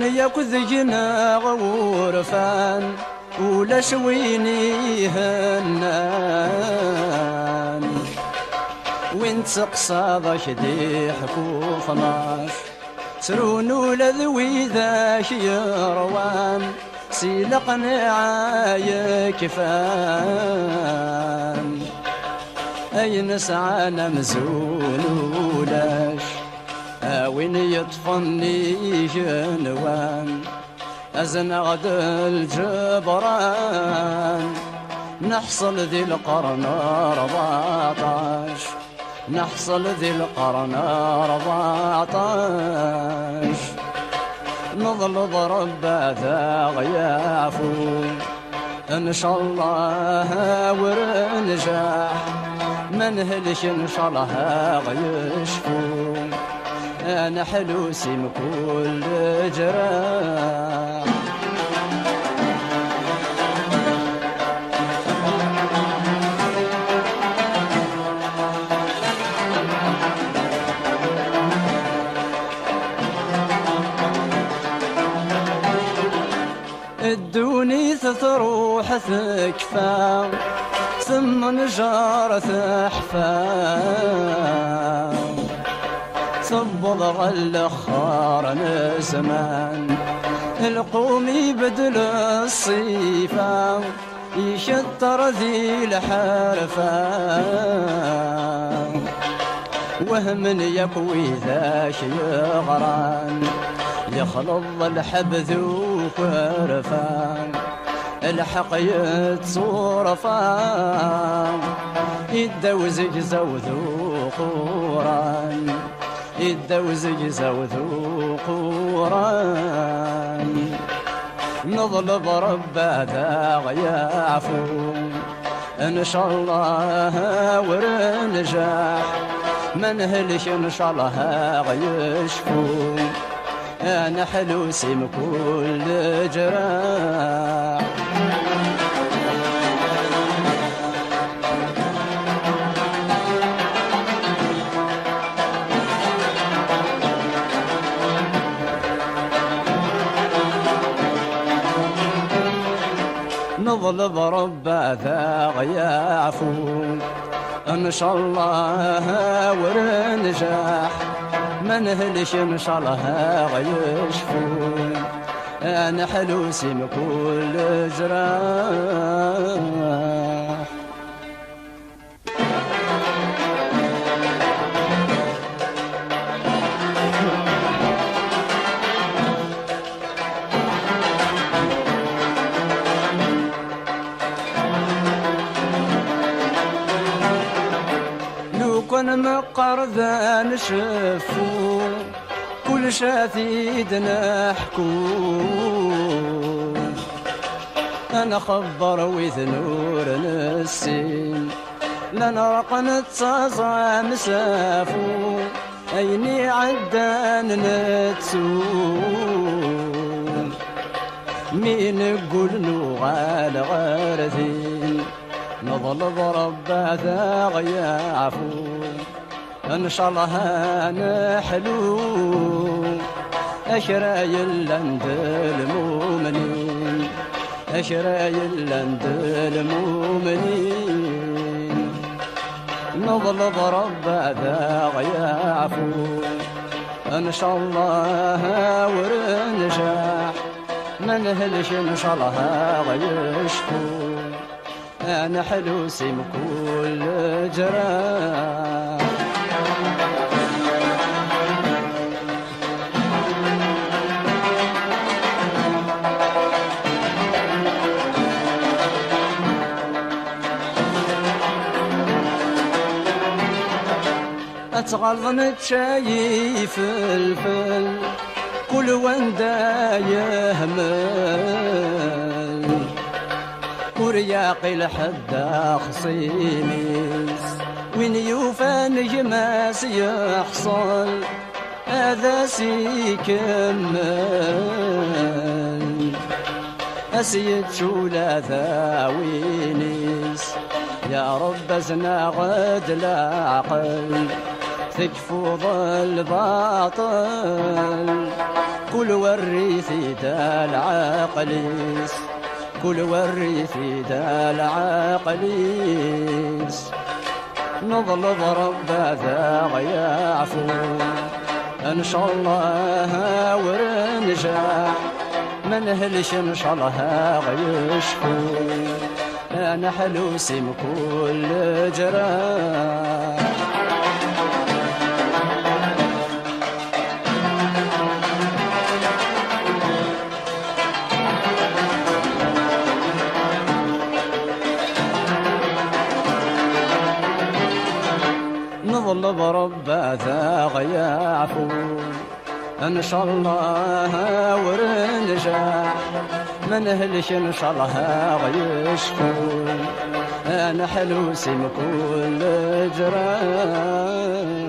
ياكذ جنا غورفان ولا شويني هنان وين تقصادك دي حكوف ناش سرون ولا ذوي ذاك يروان سيلقني عايك فان أي نسعانا مزون ولاش وين يطفني جنوان أزنغد الجبران نحصل ذي القرن 14 نحصل ذي القرن 14 نظل ضرب ذا غيافو إن شاء الله ورنجاح منهلش إن شاء الله غيشفو أنا حلوسي من كل جراح الدوني تروح ثكفى ثم نجار ثحفى صبض غلخار زمان القوم يبدل الصيفة يشتر ذي الحرفة وهم يكوي ذاك يغران يخلط الحبذ وكرفان الحق يتصورفان يدوزج زوذو قوران يدوزج زوذو قوران نظل برب ذا غيافو إن شاء الله ورنجاح منهلش إن شاء الله غيشفو أنا حلوسي من كل جراح نظل برب ذا غيافو إن شاء الله ورنجاح منهلش إن شاء الله غيشفو أنا حلوسي من كل جراح كون مقر نشفو كل شافيد نحكو أنا خبر وذنور نسين لنرق نتصازى مسافو أيني عدان نتسو مين نقول نوغال غارثين نظل ضرب ذا غيافو إن شاء الله نحلو أشرايل عند المؤمنين أشرايل عند المؤمنين نظل ضرب ذا غيافو إن شاء الله ورنجاح منهلش إن شاء الله غيشفو أنا حلوسي من كل جراح أتغلظ نتشايف الفل كل وندا يهمل ورياقي لحد خصيميس وين يوفان جماس يحصل هذا سيكمل أسيد شولا ذاوينيس يا رب زنا غد العقل تكفو الباطل كل وريثي دا العقليس كل وريثي دا العقليس نظلب رب ذا يعفو ان شاء الله ورنجح ما نهلش ان شاء الله غيشفو انا حلوسي بكل جراح نظل برب ذا يعفو ان شاء الله ورنجح ما نهلش ان شاء الله غيشفو انا حلوسي بكل جراح